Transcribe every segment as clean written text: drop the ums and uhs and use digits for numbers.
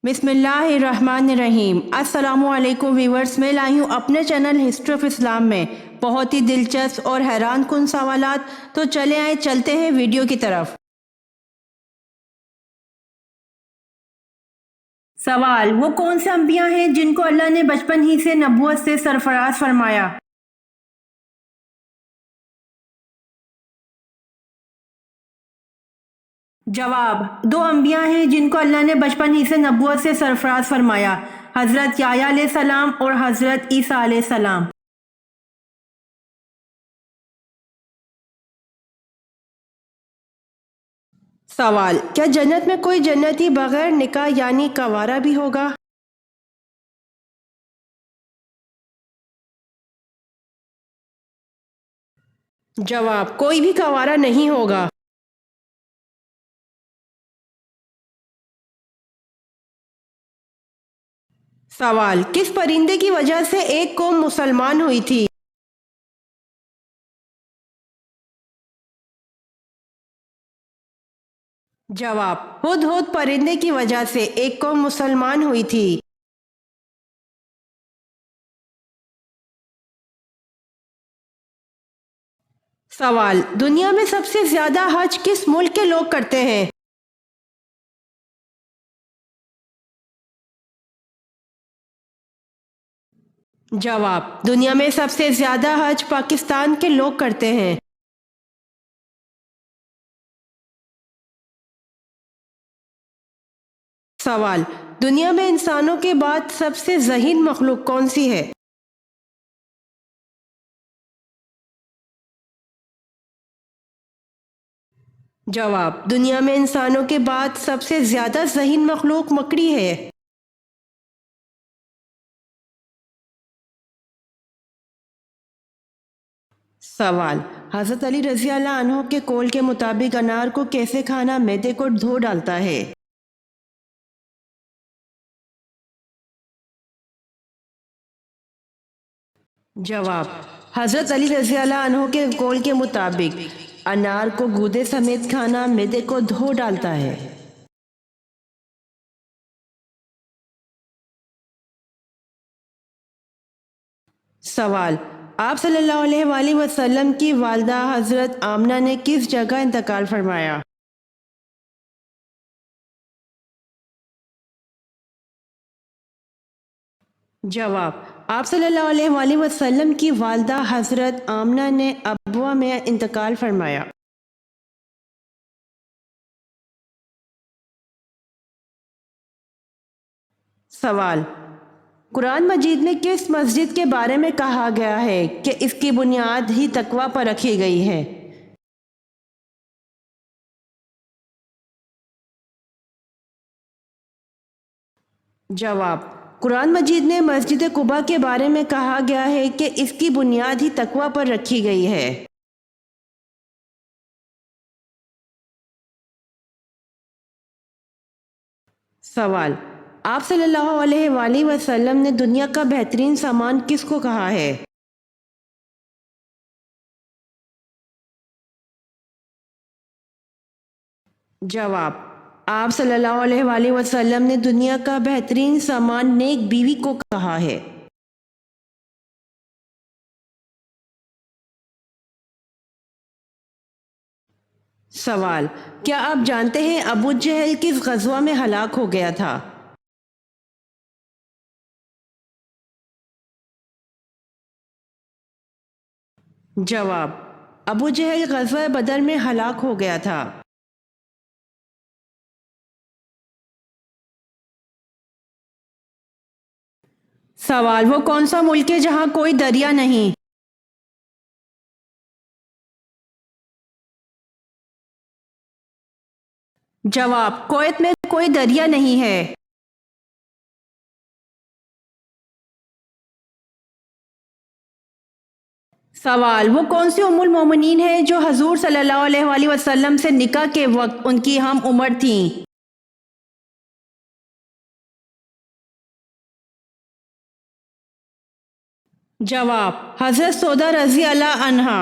بسم اللہ الرحمن الرحیم۔ السلام علیکم ویورز، میں لائی ہوں اپنے چینل ہسٹری آف اسلام میں بہت ہی دلچسپ اور حیران کن سوالات۔ تو چلتے ہیں ویڈیو کی طرف۔ سوال: وہ کون سے انبیاء ہیں جن کو اللہ نے بچپن ہی سے نبوت سے سرفراز فرمایا؟ جواب: دو انبیاء ہیں جن کو اللہ نے بچپن ہی سے نبوت سے سرفراز فرمایا، حضرت یحییٰ علیہ السلام اور حضرت عیسیٰ علیہ السلام۔ سوال: کیا جنت میں کوئی جنتی بغیر نکاح یعنی کنوارا بھی ہوگا؟ جواب: کوئی بھی کنوارا نہیں ہوگا۔ سوال: کس پرندے کی وجہ سے ایک قوم مسلمان ہوئی تھی؟ جواب: ہدہد پرندے کی وجہ سے ایک قوم مسلمان ہوئی تھی۔ سوال: دنیا میں سب سے زیادہ حج کس ملک کے لوگ کرتے ہیں؟ جواب: دنیا میں سب سے زیادہ حج پاکستان کے لوگ کرتے ہیں۔ سوال: دنیا میں انسانوں کے بعد سب سے ذہین مخلوق کون سی ہے؟ جواب: دنیا میں انسانوں کے بعد سب سے زیادہ ذہین مخلوق مکڑی ہے۔ سوال: حضرت علی رضی اللہ عنہ کے قول کے مطابق انار کو کیسے کھانا معدے کو دھو ڈالتا ہے؟ جواب: حضرت علی رضی اللہ عنہ کے قول کے مطابق انار کو گودے سمیت کھانا معدے کو دھو ڈالتا ہے۔ سوال: آپ صلی اللہ علیہ وآلہ وسلم کی والدہ حضرت آمنہ نے کس جگہ انتقال فرمایا؟ جواب: آپ صلی اللہ علیہ وآلہ وسلم کی والدہ حضرت آمنہ نے ابوا میں انتقال فرمایا۔ سوال: قرآن مجید میں کس مسجد کے بارے میں کہا گیا ہے کہ اس کی بنیاد ہی تقوی پر رکھی گئی ہے؟ جواب: قرآن مجید میں مسجد قباء کے بارے میں کہا گیا ہے کہ اس کی بنیاد ہی تقوی پر رکھی گئی ہے۔ سوال: آپ صلی اللہ علیہ وآلہ وسلم نے دنیا کا بہترین سامان کس کو کہا ہے؟ جواب: آپ صلی اللہ علیہ وآلہ وسلم نے دنیا کا بہترین سامان نیک بیوی کو کہا ہے۔ سوال: کیا آپ جانتے ہیں ابو جہل کس غزوہ میں ہلاک ہو گیا تھا؟ جواب: ابو جہل غزوہ بدر میں ہلاک ہو گیا تھا۔ سوال: وہ کون سا ملک ہے جہاں کوئی دریا نہیں؟ جواب: کویت میں کوئی دریا نہیں ہے۔ سوال: وہ کون سی ام المومنین ہے جو حضور صلی اللہ علیہ وآلہ وسلم سے نکاح کے وقت ان کی ہم عمر تھیں؟ جواب: حضرت سودا رضی اللہ عنہا۔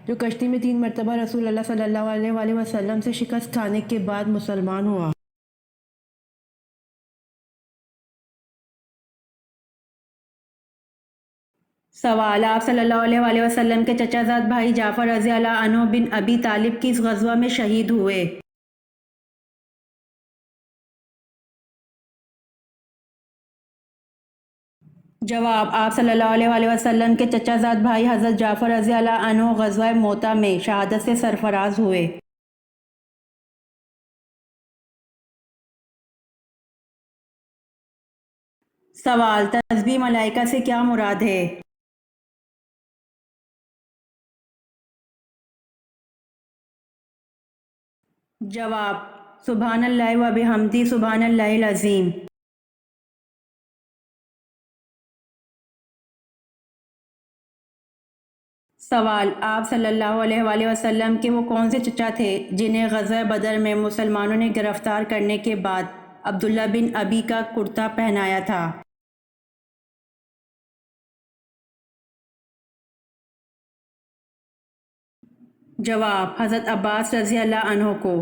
جو کشتی میں 3 مرتبہ رسول اللہ صلی اللہ علیہ وآلہ وسلم سے شکست کھانے کے بعد مسلمان ہوا۔ سوال: آپ صلی اللہ علیہ وآلہ وسلم کے چچا زاد بھائی جعفر رضی اللہ عنہ بن ابی طالب کس غزوہ میں شہید ہوئے؟ جواب: آپ صلی اللہ علیہ وآلہ وسلم کے چچا زاد بھائی حضرت جعفر رضی اللہ عنہ غزوہ موتا میں شہادت سے سرفراز ہوئے۔ سوال: تسبیح ملائکہ سے کیا مراد ہے؟ جواب: سبحان اللہ و بحمدہ سبحان اللہ العظیم۔ سوال: آپ صلی اللہ علیہ وآلہ وسلم کے وہ کون سے چچا تھے جنہیں غزوہ بدر میں مسلمانوں نے گرفتار کرنے کے بعد عبداللہ بن ابی کا کرتا پہنایا تھا؟ جواب: حضرت عباس رضی اللہ عنہ کو۔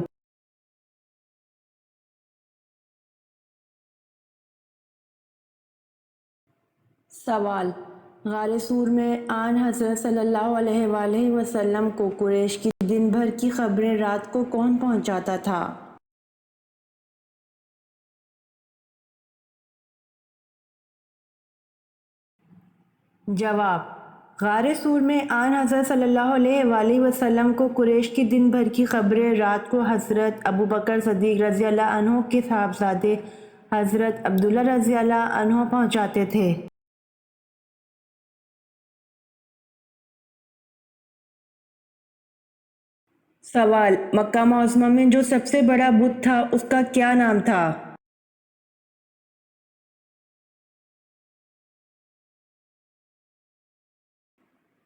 سوال: غار سور میں آن حضرت صلی اللہ علیہ وآلہ وسلم کو قریش کی دن بھر کی خبریں رات کو کون پہنچاتا تھا؟ جواب: غار سور میں آن حضرت صلی اللہ علیہ وآلہ وسلم کو قریش کی دن بھر کی خبریں رات کو حضرت ابوبکر صدیق رضی اللہ عنہ کے صاحبزادے حضرت عبداللہ رضی اللہ عنہ پہنچاتے تھے۔ سوال: مکہ معظمہ میں جو سب سے بڑا بت تھا اس کا کیا نام تھا؟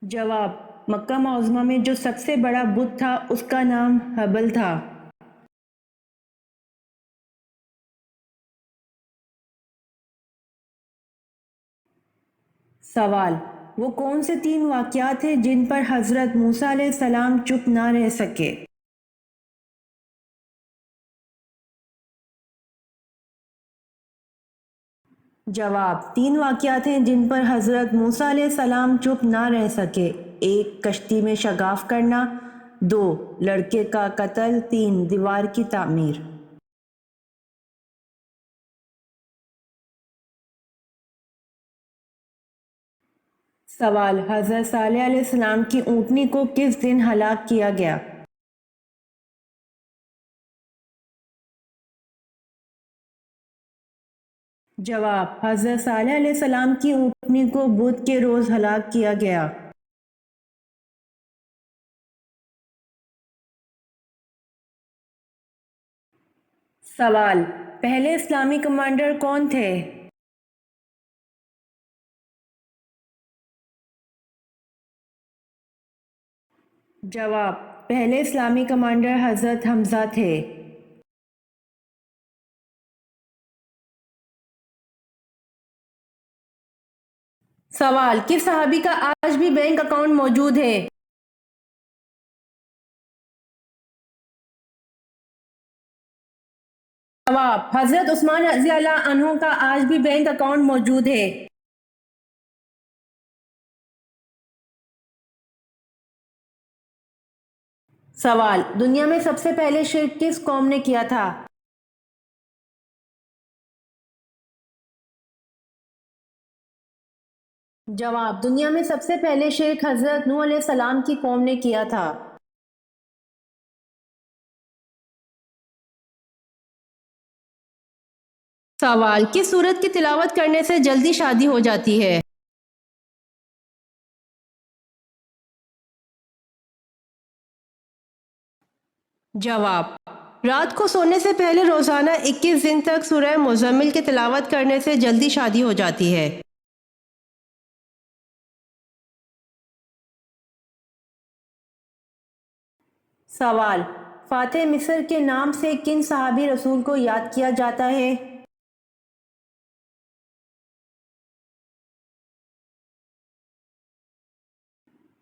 جواب: مکہ معظمہ میں جو سب سے بڑا بت تھا اس کا نام ہبل تھا۔ سوال: وہ کون سے 3 واقعات ہیں جن پر حضرت موسیٰ علیہ السلام چپ نہ رہ سکے؟ جواب: 3 واقعات ہیں جن پر حضرت موسیٰ علیہ السلام چپ نہ رہ سکے۔ 1 کشتی میں شگاف کرنا، 2 لڑکے کا قتل، 3 دیوار کی تعمیر۔ سوال: حضرت صالح علیہ السلام کی اونٹنی کو کس دن ہلاک کیا گیا؟ جواب: حضرت صالح علیہ السلام کی اونٹنی کو بدھ کے روز ہلاک کیا گیا۔ سوال: پہلے اسلامی کمانڈر کون تھے؟ جواب: پہلے اسلامی کمانڈر حضرت حمزہ تھے۔ سوال: کس صحابی کا آج بھی بینک اکاؤنٹ موجود ہے؟ جواب: حضرت عثمان رضی اللہ عنہ کا آج بھی بینک اکاؤنٹ موجود ہے۔ سوال: دنیا میں سب سے پہلے شرک کس قوم نے کیا تھا؟ جواب: دنیا میں سب سے پہلے شرک حضرت نوح علیہ السلام کی قوم نے کیا تھا۔ سوال: کس سورت کی تلاوت کرنے سے جلدی شادی ہو جاتی ہے؟ جواب: رات کو سونے سے پہلے روزانہ 21 دن تک سورہ مزمل کی تلاوت کرنے سے جلدی شادی ہو جاتی ہے۔ سوال: فاتح مصر کے نام سے کن صحابی رسول کو یاد کیا جاتا ہے؟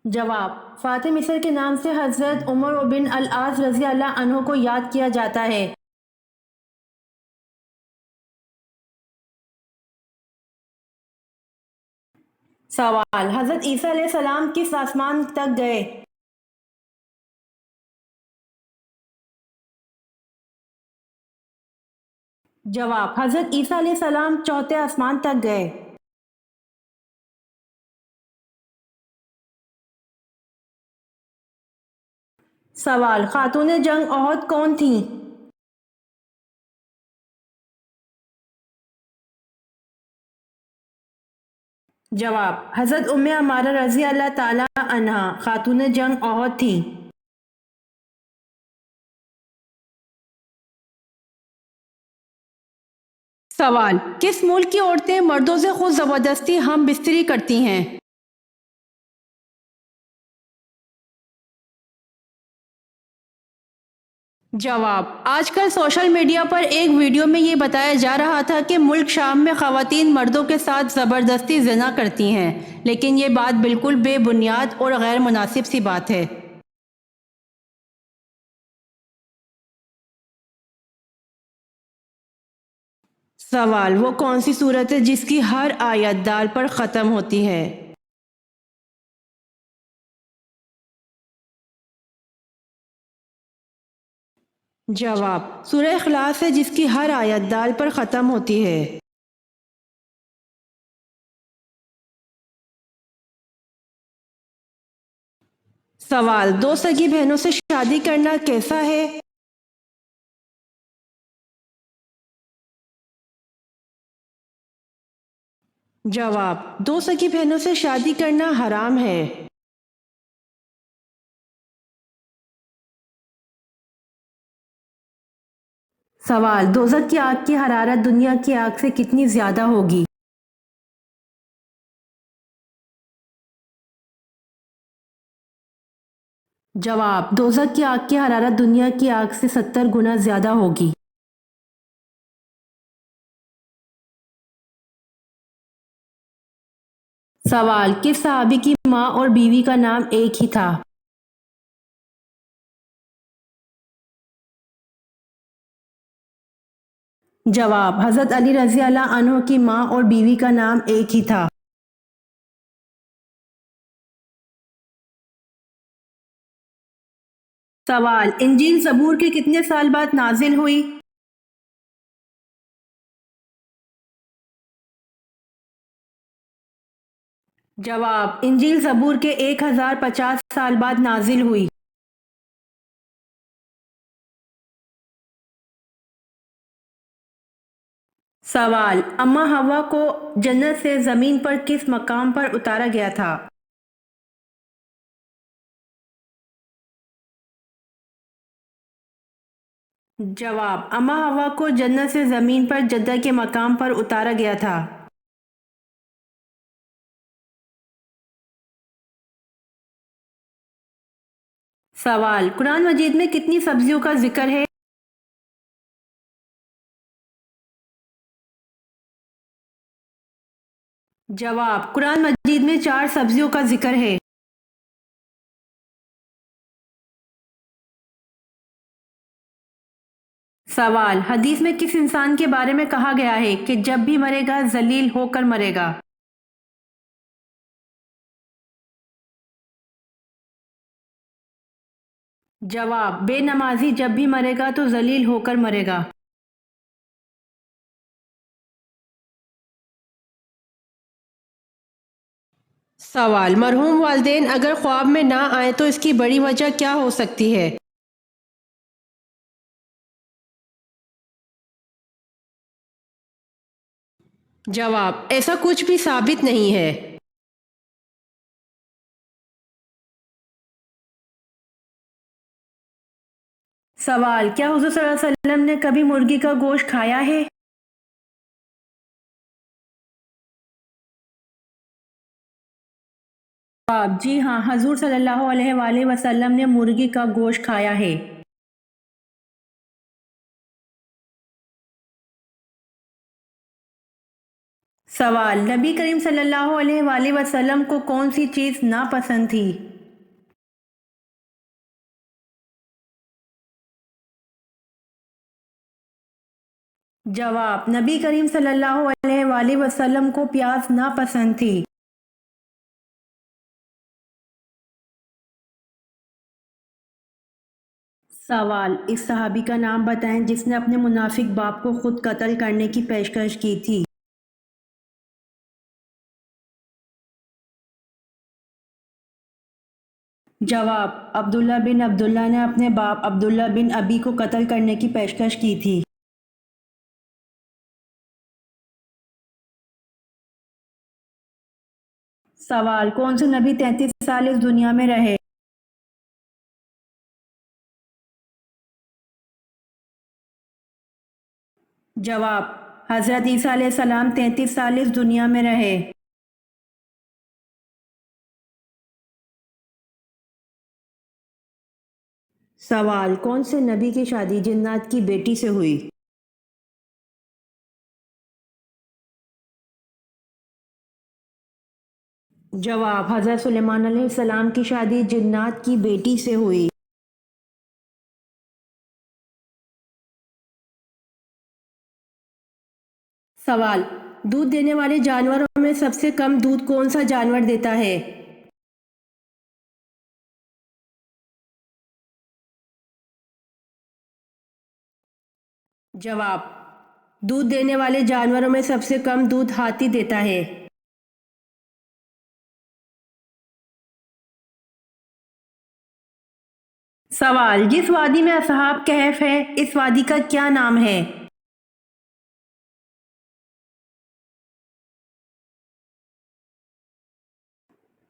جواب: فاتح مصر کے نام سے حضرت عمر بن العاص رضی اللہ عنہ کو یاد کیا جاتا ہے۔ سوال: حضرت عیسیٰ علیہ السلام کس آسمان تک گئے؟ جواب: حضرت عیسیٰ علیہ السلام چوتھے آسمان تک گئے۔ سوال: خاتون جنگ احد کون تھیں؟ جواب: حضرت ام عمارہ رضی اللہ تعالی عنہا خاتون جنگ احد تھیں۔ سوال: کس ملک کی عورتیں مردوں سے خود زبردستی ہم بستری کرتی ہیں؟ جواب: آج کل سوشل میڈیا پر ایک ویڈیو میں یہ بتایا جا رہا تھا کہ ملک شام میں خواتین مردوں کے ساتھ زبردستی زنا کرتی ہیں، لیکن یہ بات بالکل بے بنیاد اور غیر مناسب سی بات ہے۔ سوال: وہ کون سی صورت ہے جس کی ہر آیت دال پر ختم ہوتی ہے؟ جواب: سورہ اخلاص ہے جس کی ہر آیت دال پر ختم ہوتی ہے۔ سوال: دو سگی بہنوں سے شادی کرنا کیسا ہے؟ جواب: دو سگی بہنوں سے شادی کرنا حرام ہے۔ سوال: دوزخ کی آگ کی حرارت دنیا کی آگ سے کتنی زیادہ ہوگی؟ جواب: دوزخ کی آگ کی حرارت دنیا کی آگ سے 70 گنا زیادہ ہوگی۔ سوال: کس صحابی کی ماں اور بیوی کا نام ایک ہی تھا؟ جواب: حضرت علی رضی اللہ عنہ کی ماں اور بیوی کا نام ایک ہی تھا۔ سوال: انجیل زبور کے کتنے سال بعد نازل ہوئی؟ جواب: انجیل زبور کے 1050 سال بعد نازل ہوئی۔ سوال: اماں حوا کو جنت سے زمین پر کس مقام پر اتارا گیا تھا؟ جواب: اماں حوا کو جنت سے زمین پر جدہ کے مقام پر اتارا گیا تھا۔ سوال: قرآن مجید میں کتنی سبزیوں کا ذکر ہے؟ جواب: قرآن مجید میں 4 سبزیوں کا ذکر ہے۔ سوال: حدیث میں کس انسان کے بارے میں کہا گیا ہے کہ جب بھی مرے گا ذلیل ہو کر مرے گا؟ جواب: بے نمازی جب بھی مرے گا تو ذلیل ہو کر مرے گا۔ سوال: مرحوم والدین اگر خواب میں نہ آئیں تو اس کی بڑی وجہ کیا ہو سکتی ہے؟ جواب: ایسا کچھ بھی ثابت نہیں ہے۔ سوال: کیا حضور صلی اللہ علیہ وسلم نے کبھی مرغی کا گوشت کھایا ہے؟ جواب: جی ہاں، حضور صلی اللہ علیہ وآلہ وسلم نے مرغی کا گوشت کھایا ہے۔ سوال: نبی کریم صلی اللہ علیہ وآلہ وسلم کو کون سی چیز ناپسند تھی؟ جواب: نبی کریم صلی اللہ علیہ وآلہ وسلم کو پیاز ناپسند تھی۔ سوال: اس صحابی کا نام بتائیں جس نے اپنے منافق باپ کو خود قتل کرنے کی پیشکش کی تھی۔ جواب: عبداللہ بن عبداللہ نے اپنے باپ عبداللہ بن ابی کو قتل کرنے کی پیشکش کی تھی۔ سوال: کون سے نبی 33 سال اس دنیا میں رہے؟ جواب: حضرت عیسیٰ علیہ السلام 33 سال اس دنیا میں رہے۔ سوال: کون سے نبی کی شادی جنات کی بیٹی سے ہوئی؟ جواب: حضرت سلیمان علیہ السلام کی شادی جنات کی بیٹی سے ہوئی۔ سوال: دودھ دینے والے جانوروں میں سب سے کم دودھ کون سا جانور دیتا ہے؟ جواب: دودھ دینے والے جانوروں میں سب سے کم دودھ ہاتھی دیتا ہے۔ سوال: جس وادی میں اصحاب کہف ہے اس وادی کا کیا نام ہے؟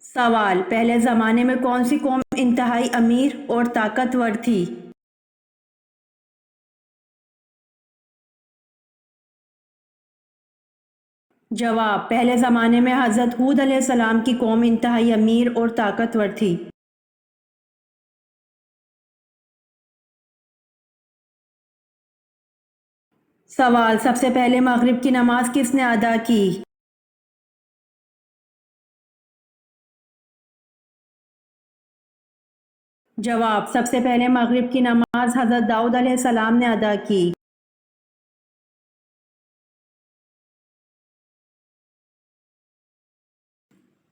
سوال: پہلے زمانے میں کون سی قوم انتہائی امیر اور طاقتور تھی؟ جواب: پہلے زمانے میں حضرت ہود علیہ السلام کی قوم انتہائی امیر اور طاقتور تھی۔ سوال: سب سے پہلے مغرب کی نماز کس نے ادا کی؟ جواب: سب سے پہلے مغرب کی نماز حضرت داؤد علیہ السلام نے ادا کی۔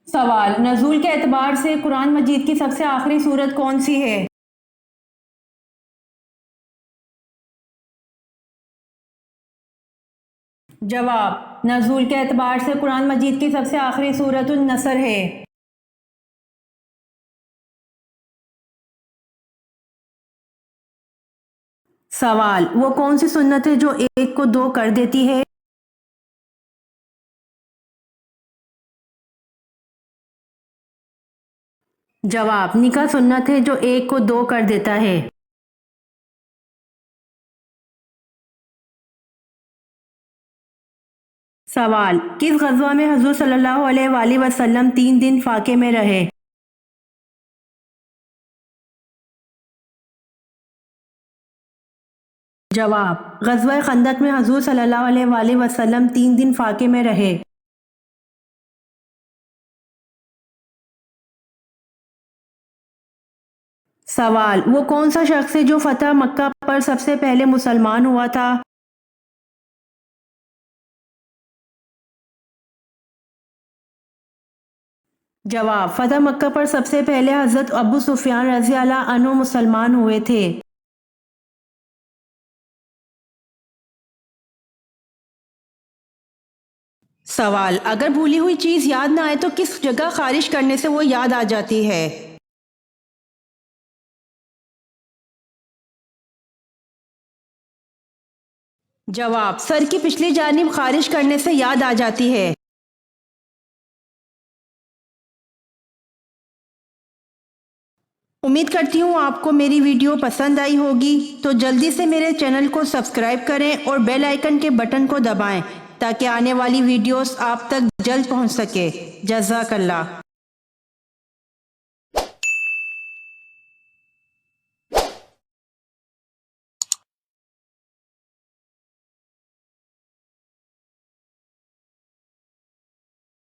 سوال: نزول کے اعتبار سے قرآن مجید کی سب سے آخری سورت کون سی ہے؟ جواب: نزول کے اعتبار سے قرآن مجید کی سب سے آخری سورت النصر ہے۔ سوال: وہ کون سی سنت ہے جو ایک کو دو کر دیتی ہے؟ جواب: نکاح سنت ہے جو ایک کو دو کر دیتا ہے۔ سوال: کس غزوہ میں حضور صلی اللہ علیہ وآلہ وسلم 3 دن فاقے میں رہے؟ جواب: غزوہ خندق میں حضور صلی اللہ علیہ وآلہ وسلم 3 دن فاقے میں رہے۔ سوال: وہ کون سا شخص ہے جو فتح مکہ پر سب سے پہلے مسلمان ہوا تھا؟ جواب: فتح مکہ پر سب سے پہلے حضرت ابو سفیان رضی اللہ عنہ مسلمان ہوئے تھے۔ سوال: اگر بھولی ہوئی چیز یاد نہ آئے تو کس جگہ خارش کرنے سے وہ یاد آ جاتی ہے؟ جواب: سر کی پچھلی جانب خارش کرنے سے یاد آ جاتی ہے۔ امید کرتی ہوں آپ کو میری ویڈیو پسند آئی ہوگی، تو جلدی سے میرے چینل کو سبسکرائب کریں اور بیل آئیکن کے بٹن کو دبائیں تاکہ آنے والی ویڈیوز آپ تک جلد پہنچ سکے۔ جزاک اللہ۔